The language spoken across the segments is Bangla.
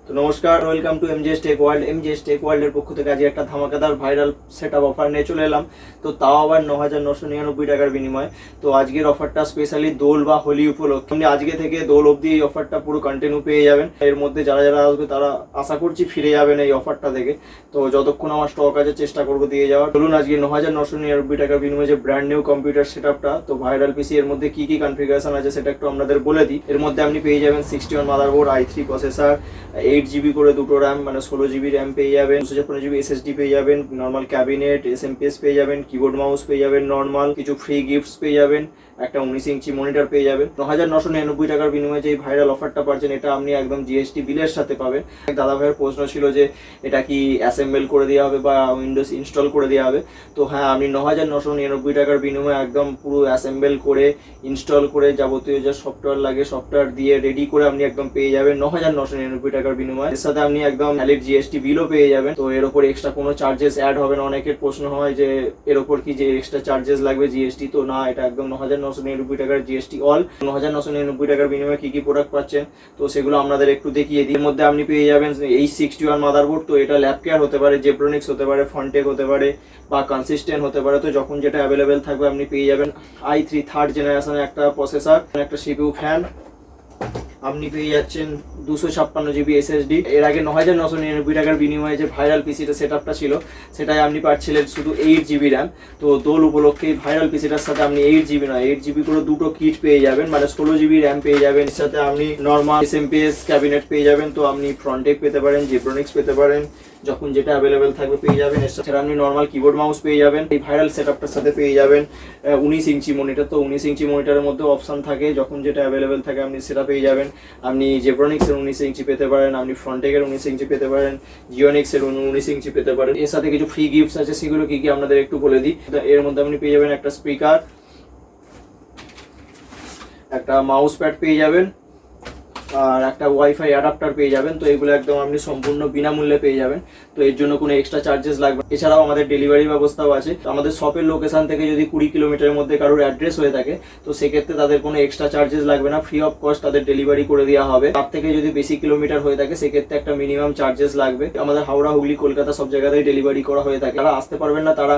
তো নমস্কার, welcome to MJS tech world. MJS tech ওয়ার্ল্ডের পক্ষ থেকে আজ একটা ধামাকাদার ভাইরাল সেটআপ অফার নিয়ে চলে এলাম। তো তাও আবার 9,999 টাকার বিনিময়ে। তো আজকের অফারটা স্পেশালি দোল বা হোলি উপলক্ষে। আপনি আজকে থেকে দোল অবধি এই অফারটা পুরো কন্টিনিউ পেয়ে যাবেন। এর মধ্যে যারা যারা আসবে তারা আশা করছি ফিরে যাবেন এই অফারটা থেকে। তো যতক্ষণ আমার স্টক আছে চেষ্টা করবো দিয়ে যাওয়ার। চলুন আজকে 9,999 টাকার বিনিময়ে যে ব্র্যান্ড নিউ কম্পিউটার সেটআপটা, তো ভাইরাল পিসি, এর মধ্যে কি কি কনফিগারেশন আছে সেটা একটু আপনাদের বলে দিই। এর মধ্যে আপনি পেয়ে যাবেন 61 মাদারবোর্ড, i3 প্রসেসর, 8GB করে দুটো র্যাম, মানে 16GB র্যাম পেয়ে যাবেন, 256GB SSD পেয়ে যাবেন, নর্মাল ক্যাবিনেট, SMPS পেয়ে যাবেন, কিবোর্ড মাউস পেয়ে যাবেন নর্মাল, কিছু ফ্রি গিফটস পেয়ে যাবেন, একটা 19 ইঞ্চি মনিটর পেয়ে যাবেন। 9,999 টাকার বিনিময়ে যে ভাইরাল অফারটা পাচ্ছেন, এটা আপনি একদম জিএসটি বিলের সাথে পাবেন। দাদা ভাইয়ের প্রশ্ন ছিল যে এটা কি অ্যাসেম্বল করে দেওয়া হবে বা উইন্ডোজ ইনস্টল করে দেওয়া হবে। তো হ্যাঁ, আপনি 9,999 টাকার বিনিময়ে একদম পুরো অ্যাসেম্বল করে ইনস্টল করে যাবতীয় যে সফটওয়্যার লাগে সফটওয়্যার দিয়ে রেডি করে আপনি একদম পেয়ে যাবেন 9,999 টাকার বিনিময়ে। এর সাথে আপনি একদম ভ্যালিড জিএসটি বিলও পেয়ে যাবেন। তো এর উপর এক্সট্রা কোনো চার্জেস অ্যাড হবে না। অনেকের প্রশ্ন হয় যে এর উপর কি যে এক্সট্রা চার্জেস লাগবে জিএসটি, তো না, এটা একদম 9,999 টাকার জিএসটি অল। 9,999 টাকার বিনিময়ে কি কি প্রোডাক্ট পাচ্ছেন তো সেগুলো আপনাদের একটু দেখিয়ে দিই। এর মধ্যে আপনি পেয়ে যাবেন এই 61 মাদারবোর্ড। তো এটা ল্যাব কেয়ার হতে পারে, জেব্রনিক্স হতে পারে, ফন্টেক হতে পারে বা কনসিস্টেন্ট হতে পারে। তো যখন যেটা অ্যাভেলেবেল থাকবে আপনি পেয়ে যাবেন। i3 থার্ড জেনারেশনের একটা প্রসেসর, একটা সিপিইউ ফ্যান, আপনি পেয়ে যাচ্ছেন 256GB SSD। এর আগে 9,999 টাকার বিনিময়ে যে ভাইরাল পিসিটা সেটআপটা ছিল সেটাই আপনি পাচ্ছিলেন শুধু 8GB র্যাম। তো দোল উপলক্ষে ভাইরাল পিসিটার সাথে আপনি 8GB নয় 8GB করে দুটো কিট পেয়ে যাবেন, মানে 16GB র্যাম পেয়ে যাবেন। এর সাথে আপনি নর্মাল SMPS ক্যাবিনেট পেয়ে যাবেন। তো আপনি ফ্রন্টেক পেতে পারেন, জেব্রনিক্স পেতে পারেন, যখন যেটা অ্যাভেলেবেল থাকবে পেয়ে যাবেন। এর সাথে আপনি নর্মাল কিবোর্ড মাউস পেয়ে যাবেন। এই ভাইরাল সেটআপটার সাথে পেয়ে যাবেন 19 ইঞ্চি মনিটর। তো 19 ইঞ্চি মনিটরের মধ্যে অপশন থাকে, যখন যেটা অ্যাভেলেবেল থাকে আপনি সেটা পেয়ে যাবেন। আপনি জেব্রনিক্সের 19 ইঞ্চি পেতে পারেন, আপনি ফ্রন্টেকের 19 ইঞ্চি পেতে পারেন, জিওনিক্সের 19 ইঞ্চি পেতে পারেন। এর সাথে কিছু ফ্রি গিফটস আছে, সেগুলো কি কি আপনাদের একটু বলে দিই। এর মধ্যে আপনি পেয়ে যাবেন একটা স্পিকার, একটা মাউস প্যাড পেয়ে যাবেন আর একটা ওয়াইফাই অ্যাডাপ্টার পেয়ে যাবেন। তো এগুলো একদম আপনি সম্পূর্ণ বিনামূল্যে পেয়ে যাবেন। তো এর জন্য কোনো এক্সট্রা চার্জেস লাগবে। এছাড়াও আমাদের ডেলিভারি ব্যবস্থাও আছে। আমাদের শপের লোকেশন থেকে যদি 20 কিলোমিটারের মধ্যে কারোর অ্যাড্রেস হয়ে থাকে তো সেক্ষেত্রে তাদের কোনো এক্সট্রা চার্জেস লাগবে না, ফ্রি অফ কস্ট তাদের ডেলিভারি করে দেওয়া হবে। তার থেকে যদি বেশি কিলোমিটার হয়ে থাকে সেক্ষেত্রে একটা মিনিমাম চার্জেস লাগবে। আমাদের হাওড়া, হুগলি, কলকাতা সব জায়গাতেই ডেলিভারি করা হয়ে থাকে। যারা আসতে পারবেন না তারা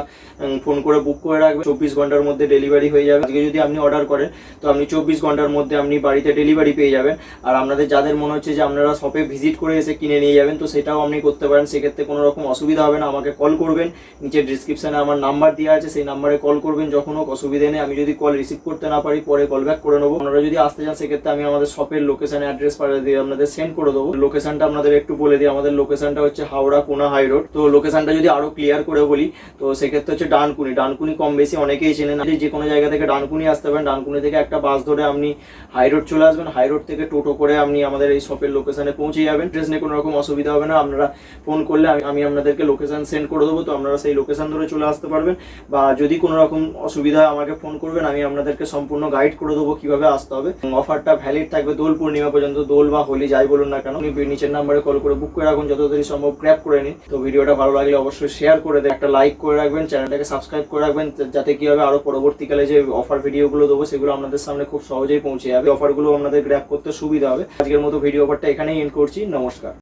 ফোন করে বুক করে রাখবে, 24 ঘন্টার মধ্যে ডেলিভারি হয়ে যাবে। আজকে যদি আপনি অর্ডার করেন তো আপনি 24 ঘন্টার মধ্যে আপনি বাড়িতে ডেলিভারি পেয়ে যাবেন। আর আপনাদের যাদের মনে হচ্ছে যে আপনারা শপে ভিজিট করে এসে কিনে নিয়ে যাবেন তো সেটাও আপনি করতে পারেন, সেক্ষেত্রে কোনো রকম অসুবিধা হবে না। আমাকে কল করবেন, নিচের ডিসক্রিপশনে আমার নাম্বার দেওয়া আছে, সেই নাম্বারে কল করবেন। যখন হোক অসুবিধা নেই, আমি যদি কল রিসিভ করতে না পারি পরে কল ব্যাক করে নেবো। আপনারা যদি আসতে চান সেক্ষেত্রে আমি আমাদের শপের লোকেশন অ্যাড্রেস পাঠিয়ে দিয়ে আপনাদের সেন্ড করে দেবো। লোকেশনটা আপনাদের একটু বলে দিই, আমাদের লোকেশনটা হচ্ছে হাওড়া কোনা হাই রোড। তো লোকেশনটা যদি আরো ক্লিয়ার করে বলি তো সেক্ষেত্রে হচ্ছে ডানকুনি। ডানকুনি কম বেশি অনেকেই চেনেন। যে কোনো জায়গা থেকে ডানকুনি আসতে পারেন, ডানকুনি থেকে একটা বাস ধরে আপনি হাই রোড চলে আসবেন, হাই রোড থেকে টোটো করে আপনি আমাদের এই শপের লোকেশনে পৌঁছে যাবেন। ড্রেস নিয়ে কোনো রকম অসুবিধা হবে না। আপনারা ফোন করলে আমি আপনাদেরকে লোকেশন সেন্ড করে দেবো, তো আপনারা সেই লোকেশন ধরে চলে আসতে পারবেন। বা যদি কোনো রকম অসুবিধা আমাকে ফোন করবেন, আমি আপনাদেরকে সম্পূর্ণ গাইড করে দেবো কিভাবে আসতে হবে। অফারটা ভ্যালিড থাকবে দোল পূর্ণিমা পর্যন্ত, দোল বা হোলি যাই বলুন না কেন। নিচের নাম্বারে কল করে বুক করে রাখুন, যত দেরি সম্ভব গ্র্যাব করে নিন। তো ভিডিওটা ভালো লাগলে অবশ্যই শেয়ার করে দেন, একটা লাইক করে রাখবেন, চ্যানেলটাকে সাবস্ক্রাইব করে রাখবেন, যাতে কি হবে আরো পরবর্তীকালে যে অফার ভিডিওগুলো দেবো সেগুলো আপনাদের সামনে খুব সহজেই পৌঁছে যাবে। অফারগুলো আপনাদের গ্র্যাব করতে সুবিধা হবে। আজকের মতো ভিডিও অফারটা এখানেই এন্ড করছি। নমস্কার।